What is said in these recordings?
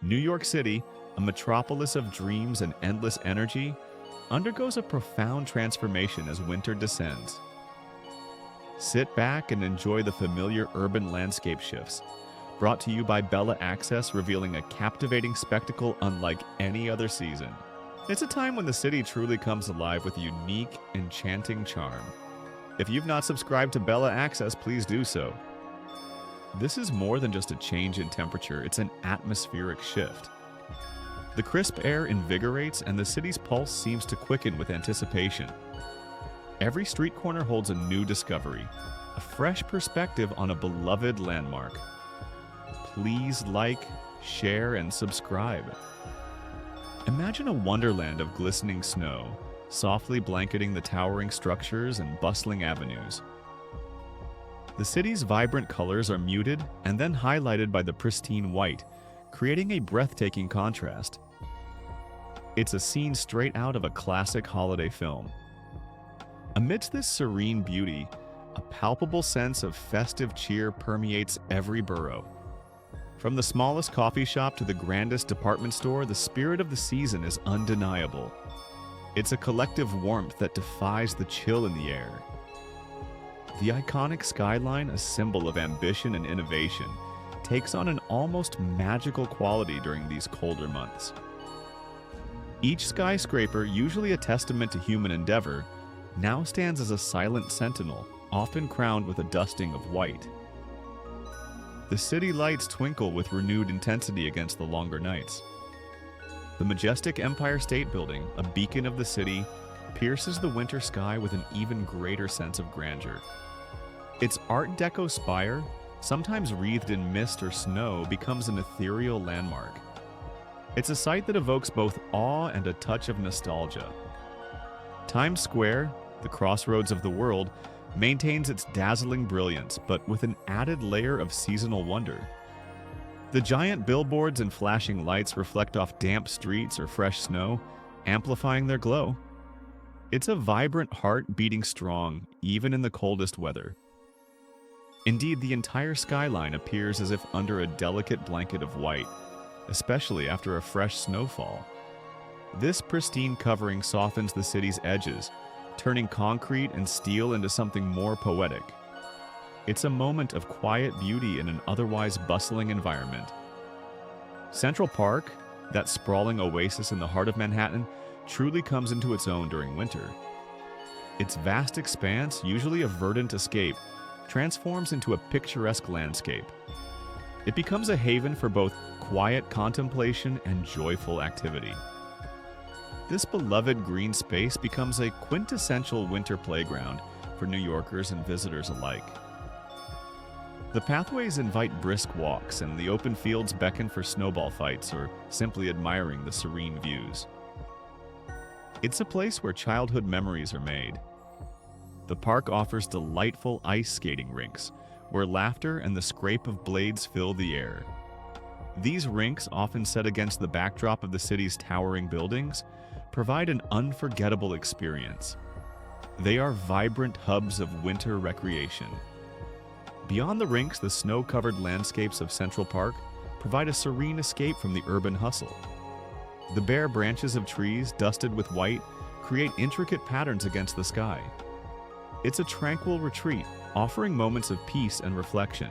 New York City, a metropolis of dreams and endless energy, undergoes a profound transformation as winter descends. Sit back and enjoy the familiar urban landscape shifts, brought to you by Bella Access, revealing a captivating spectacle unlike any other season. It's a time when the city truly comes alive with a unique, enchanting charm. If you've not subscribed to Bella Access, please do so. This is more than just a change in temperature, it's an atmospheric shift. The crisp air invigorates and the city's pulse seems to quicken with anticipation. Every street corner holds a new discovery, a fresh perspective on a beloved landmark. Please like, share, and subscribe. Imagine a wonderland of glistening snow, softly blanketing the towering structures and bustling avenues. The city's vibrant colors are muted and then highlighted by the pristine white, creating a breathtaking contrast. It's a scene straight out of a classic holiday film. Amidst this serene beauty, a palpable sense of festive cheer permeates every borough. From the smallest coffee shop to the grandest department store, the spirit of the season is undeniable. It's a collective warmth that defies the chill in the air. The iconic skyline, a symbol of ambition and innovation, takes on an almost magical quality during these colder months. Each skyscraper, usually a testament to human endeavor, now stands as a silent sentinel, often crowned with a dusting of white. The city lights twinkle with renewed intensity against the longer nights. The majestic Empire State Building, a beacon of the city, pierces the winter sky with an even greater sense of grandeur. Its Art Deco spire, sometimes wreathed in mist or snow, becomes an ethereal landmark. It's a sight that evokes both awe and a touch of nostalgia. Times Square, the crossroads of the world, maintains its dazzling brilliance, but with an added layer of seasonal wonder. The giant billboards and flashing lights reflect off damp streets or fresh snow, amplifying their glow. It's a vibrant heart beating strong, even in the coldest weather. Indeed, the entire skyline appears as if under a delicate blanket of white, especially after a fresh snowfall. This pristine covering softens the city's edges, turning concrete and steel into something more poetic. It's a moment of quiet beauty in an otherwise bustling environment. Central Park, that sprawling oasis in the heart of Manhattan, truly comes into its own during winter. Its vast expanse, usually a verdant escape, transforms into a picturesque landscape. It becomes a haven for both quiet contemplation and joyful activity. This beloved green space becomes a quintessential winter playground for New Yorkers and visitors alike. The pathways invite brisk walks, and the open fields beckon for snowball fights or simply admiring the serene views. It's a place where childhood memories are made. The park offers delightful ice skating rinks, where laughter and the scrape of blades fill the air. These rinks, often set against the backdrop of the city's towering buildings, provide an unforgettable experience. They are vibrant hubs of winter recreation. Beyond the rinks, the snow-covered landscapes of Central Park provide a serene escape from the urban hustle. The bare branches of trees, dusted with white, create intricate patterns against the sky. It's a tranquil retreat, offering moments of peace and reflection.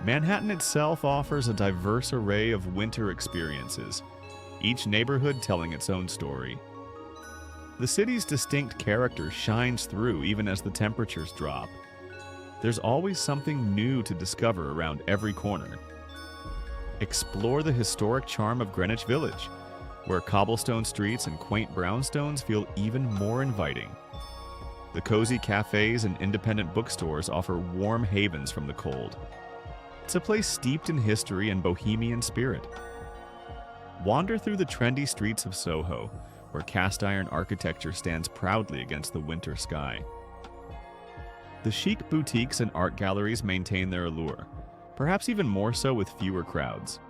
Manhattan itself offers a diverse array of winter experiences, each neighborhood telling its own story. The city's distinct character shines through even as the temperatures drop. There's always something new to discover around every corner. Explore the historic charm of Greenwich Village, where cobblestone streets and quaint brownstones feel even more inviting. The cozy cafes and independent bookstores offer warm havens from the cold. It's a place steeped in history and bohemian spirit. Wander through the trendy streets of Soho, where cast-iron architecture stands proudly against the winter sky. The chic boutiques and art galleries maintain their allure, perhaps even more so with fewer crowds.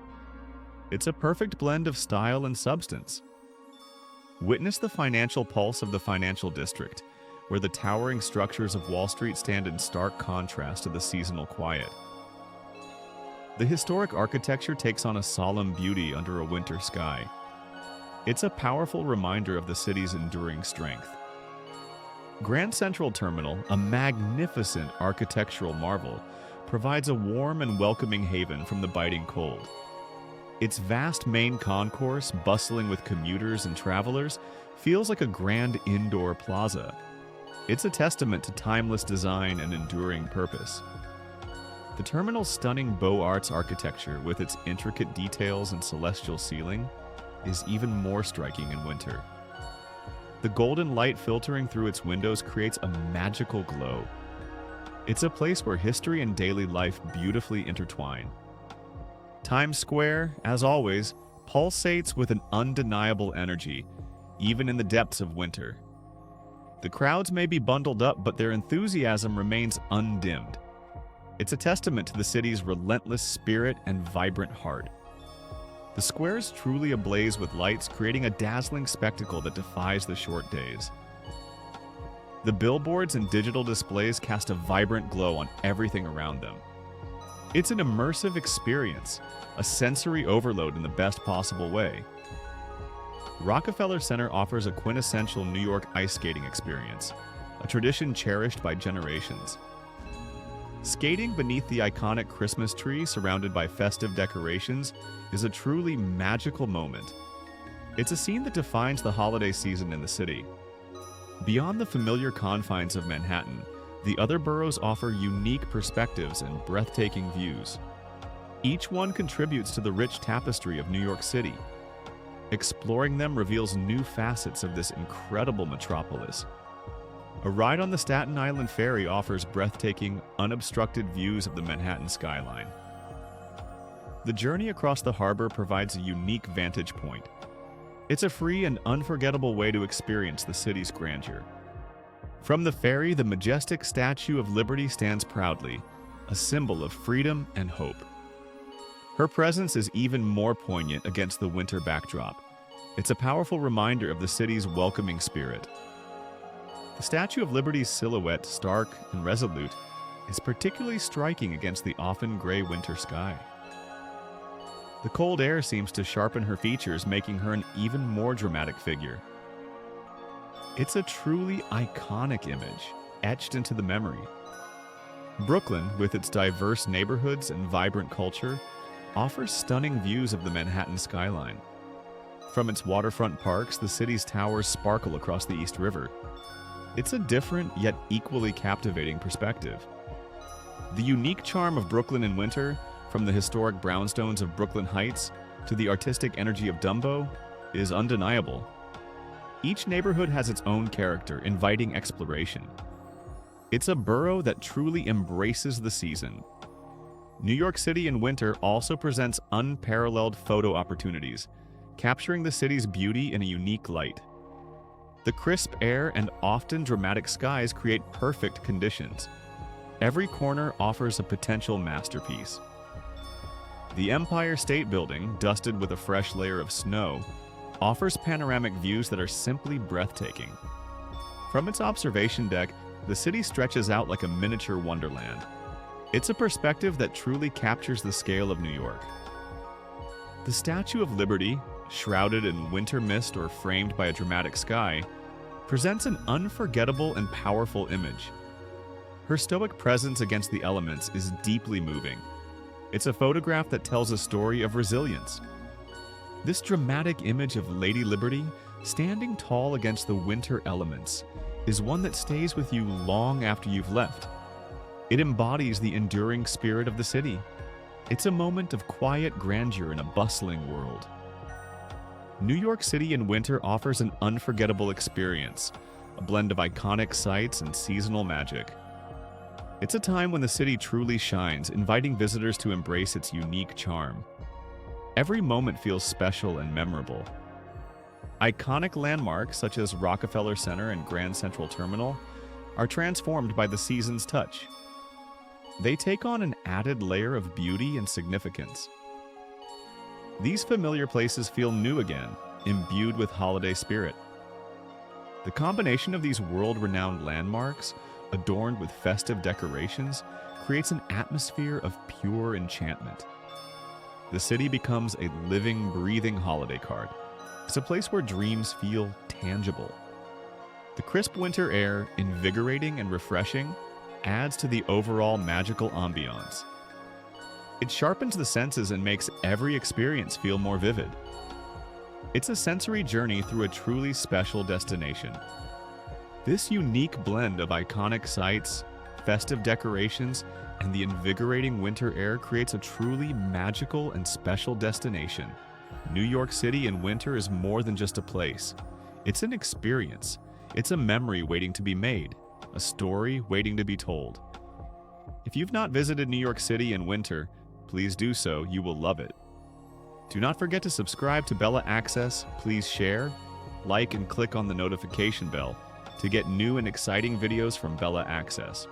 It's a perfect blend of style and substance. Witness the financial pulse of the financial district, where the towering structures of Wall Street stand in stark contrast to the seasonal quiet. The historic architecture takes on a solemn beauty under a winter sky. It's a powerful reminder of the city's enduring strength. Grand Central Terminal, a magnificent architectural marvel, provides a warm and welcoming haven from the biting cold. Its vast main concourse, bustling with commuters and travelers, feels like a grand indoor plaza. It's a testament to timeless design and enduring purpose. The terminal's stunning Beaux Arts architecture, with its intricate details and celestial ceiling, is even more striking in winter. The golden light filtering through its windows creates a magical glow. It's a place where history and daily life beautifully intertwine. Times Square, as always, pulsates with an undeniable energy, even in the depths of winter. The crowds may be bundled up, but their enthusiasm remains undimmed. It's a testament to the city's relentless spirit and vibrant heart. The square is truly ablaze with lights, creating a dazzling spectacle that defies the short days. The billboards and digital displays cast a vibrant glow on everything around them. It's an immersive experience, a sensory overload in the best possible way. Rockefeller Center offers a quintessential New York ice skating experience, a tradition cherished by generations. Skating beneath the iconic Christmas tree surrounded by festive decorations is a truly magical moment. It's a scene that defines the holiday season in the city. Beyond the familiar confines of Manhattan, the other boroughs offer unique perspectives and breathtaking views. Each one contributes to the rich tapestry of New York City. Exploring them reveals new facets of this incredible metropolis. A ride on the Staten Island Ferry offers breathtaking, unobstructed views of the Manhattan skyline. The journey across the harbor provides a unique vantage point. It's a free and unforgettable way to experience the city's grandeur. From the ferry, the majestic Statue of Liberty stands proudly, a symbol of freedom and hope. Her presence is even more poignant against the winter backdrop. It's a powerful reminder of the city's welcoming spirit. The Statue of Liberty's silhouette, stark and resolute, is particularly striking against the often gray winter sky. The cold air seems to sharpen her features, making her an even more dramatic figure. It's a truly iconic image, etched into the memory. Brooklyn, with its diverse neighborhoods and vibrant culture, offers stunning views of the Manhattan skyline. From its waterfront parks, the city's towers sparkle across the East River. It's a different yet equally captivating perspective. The unique charm of Brooklyn in winter, from the historic brownstones of Brooklyn Heights to the artistic energy of Dumbo, is undeniable. Each neighborhood has its own character, inviting exploration. It's a borough that truly embraces the season. New York City in winter also presents unparalleled photo opportunities, capturing the city's beauty in a unique light. The crisp air and often dramatic skies create perfect conditions. Every corner offers a potential masterpiece. The Empire State Building, dusted with a fresh layer of snow, offers panoramic views that are simply breathtaking. From its observation deck, the city stretches out like a miniature wonderland. It's a perspective that truly captures the scale of New York. The Statue of Liberty, shrouded in winter mist or framed by a dramatic sky, presents an unforgettable and powerful image. Her stoic presence against the elements is deeply moving. It's a photograph that tells a story of resilience. This dramatic image of Lady Liberty, standing tall against the winter elements, is one that stays with you long after you've left. It embodies the enduring spirit of the city. It's a moment of quiet grandeur in a bustling world. New York City in winter offers an unforgettable experience, a blend of iconic sights and seasonal magic. It's a time when the city truly shines, inviting visitors to embrace its unique charm. Every moment feels special and memorable. Iconic landmarks such as Rockefeller Center and Grand Central Terminal are transformed by the season's touch. They take on an added layer of beauty and significance. These familiar places feel new again, imbued with holiday spirit. The combination of these world-renowned landmarks, adorned with festive decorations, creates an atmosphere of pure enchantment. the city becomes a living, breathing holiday card. It's a place where dreams feel tangible. The crisp winter air, invigorating and refreshing, adds to the overall magical ambiance. It sharpens the senses and makes every experience feel more vivid. It's a sensory journey through a truly special destination. This unique blend of iconic sights, festive decorations, and the invigorating winter air creates a truly magical and special destination. New York City in winter is more than just a place. It's an experience. It's a memory waiting to be made, a story waiting to be told. If you've not visited New York City in winter, please do so. You will love it. Do not forget to subscribe to Bella Access. Please share, like, and click on the notification bell to get new and exciting videos from Bella Access.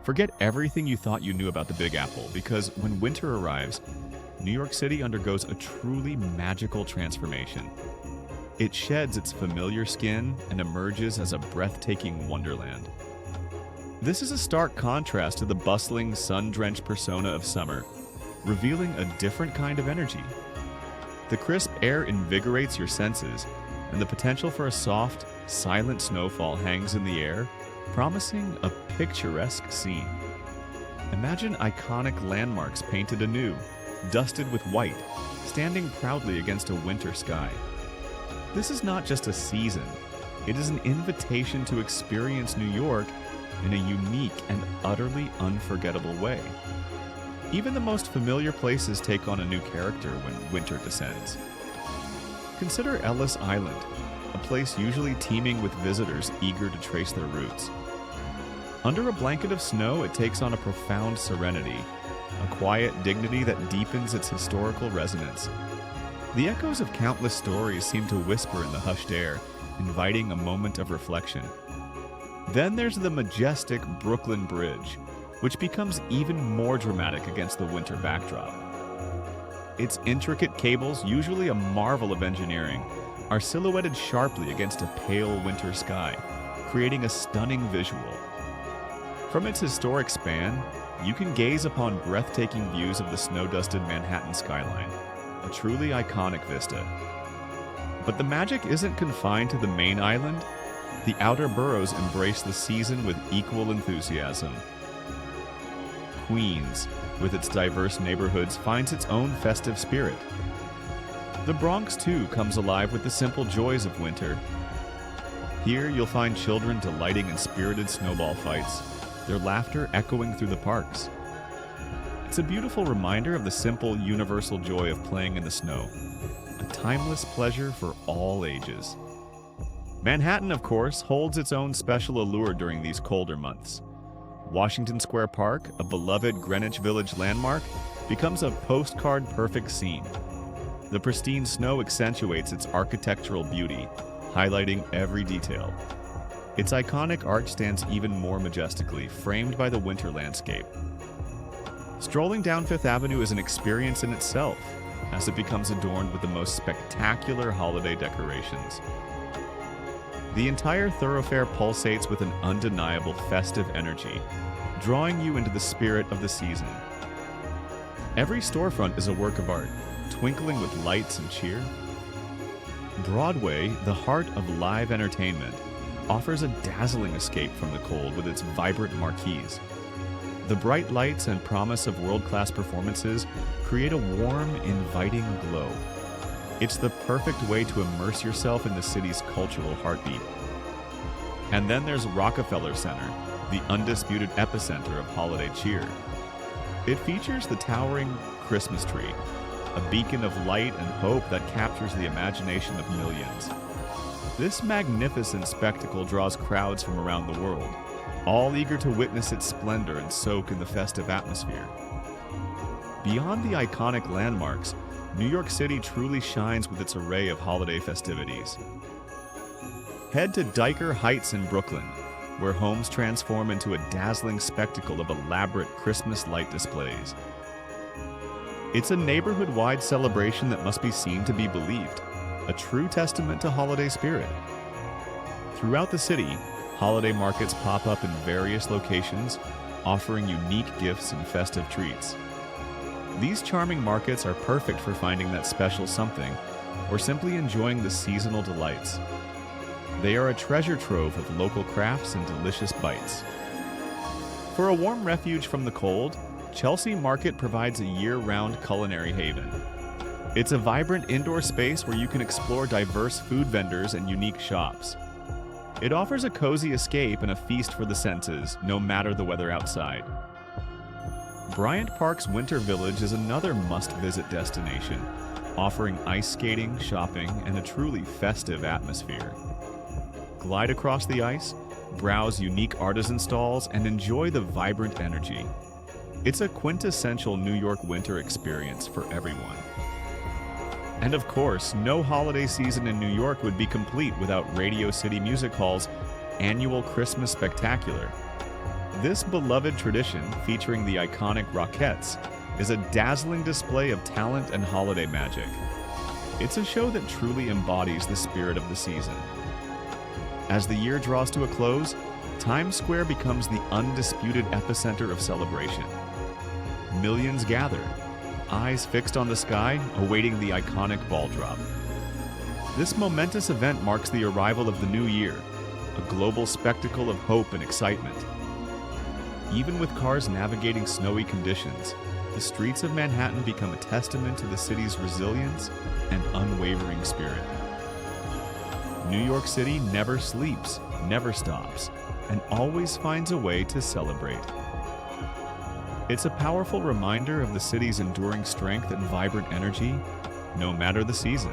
Forget everything you thought you knew about the Big Apple, because when winter arrives, New York City undergoes a truly magical transformation. It sheds its familiar skin and emerges as a breathtaking wonderland. This is a stark contrast to the bustling, sun-drenched persona of summer, revealing a different kind of energy. The crisp air invigorates your senses, and the potential for a soft, silent snowfall hangs in the air, promising a picturesque scene. Imagine iconic landmarks painted anew, dusted with white, standing proudly against a winter sky. This is not just a season, it is an invitation to experience New York in a unique and utterly unforgettable way. Even the most familiar places take on a new character when winter descends. Consider Ellis Island, a place usually teeming with visitors eager to trace their roots. Under a blanket of snow, it takes on a profound serenity, a quiet dignity that deepens its historical resonance. The echoes of countless stories seem to whisper in the hushed air, inviting a moment of reflection. Then there's the majestic Brooklyn Bridge, which becomes even more dramatic against the winter backdrop. Its intricate cables, usually a marvel of engineering, are silhouetted sharply against a pale winter sky, creating a stunning visual. From its historic span, you can gaze upon breathtaking views of the snow-dusted Manhattan skyline, a truly iconic vista. But the magic isn't confined to the main island. The outer boroughs embrace the season with equal enthusiasm. Queens, with its diverse neighborhoods, finds its own festive spirit. The Bronx, too, comes alive with the simple joys of winter. Here you'll find children delighting in spirited snowball fights, their laughter echoing through the parks. It's a beautiful reminder of the simple, universal joy of playing in the snow, a timeless pleasure for all ages. Manhattan, of course, holds its own special allure during these colder months. Washington Square Park, a beloved Greenwich Village landmark, becomes a postcard-perfect scene. The pristine snow accentuates its architectural beauty, highlighting every detail. Its iconic arch stands even more majestically, framed by the winter landscape. Strolling down Fifth Avenue is an experience in itself, as it becomes adorned with the most spectacular holiday decorations. The entire thoroughfare pulsates with an undeniable festive energy, drawing you into the spirit of the season. Every storefront is a work of art, twinkling with lights and cheer. Broadway, the heart of live entertainment, offers a dazzling escape from the cold with its vibrant marquees. The bright lights and promise of world-class performances create a warm, inviting glow. It's the perfect way to immerse yourself in the city's cultural heartbeat. And then there's Rockefeller Center, the undisputed epicenter of holiday cheer. It features the towering Christmas tree, a beacon of light and hope that captures the imagination of millions. This magnificent spectacle draws crowds from around the world, all eager to witness its splendor and soak in the festive atmosphere. Beyond the iconic landmarks, New York City truly shines with its array of holiday festivities. Head to Dyker Heights in Brooklyn, where homes transform into a dazzling spectacle of elaborate Christmas light displays. It's a neighborhood-wide celebration that must be seen to be believed, a true testament to holiday spirit. Throughout the city, holiday markets pop up in various locations, offering unique gifts and festive treats. These charming markets are perfect for finding that special something or simply enjoying the seasonal delights. They are a treasure trove of local crafts and delicious bites. For a warm refuge from the cold, Chelsea Market provides a year-round culinary haven. It's a vibrant indoor space where you can explore diverse food vendors and unique shops. It offers a cozy escape and a feast for the senses, no matter the weather outside. Bryant Park's Winter Village is another must-visit destination, offering ice skating, shopping, and a truly festive atmosphere. Glide across the ice, browse unique artisan stalls, and enjoy the vibrant energy. It's a quintessential New York winter experience for everyone. And of course, no holiday season in New York would be complete without Radio City Music Hall's annual Christmas Spectacular. This beloved tradition, featuring the iconic Rockettes, is a dazzling display of talent and holiday magic. It's a show that truly embodies the spirit of the season. As the year draws to a close, Times Square becomes the undisputed epicenter of celebration. Millions gather, eyes fixed on the sky, awaiting the iconic ball drop. This momentous event marks the arrival of the new year, a global spectacle of hope and excitement. Even with cars navigating snowy conditions, the streets of Manhattan become a testament to the city's resilience and unwavering spirit. New York City never sleeps, never stops, and always finds a way to celebrate. It's a powerful reminder of the city's enduring strength and vibrant energy, no matter the season.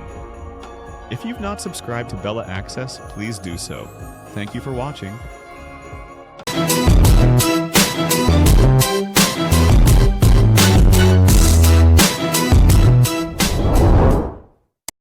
If you've not subscribed to Bella Access, please do so. Thank you for watching.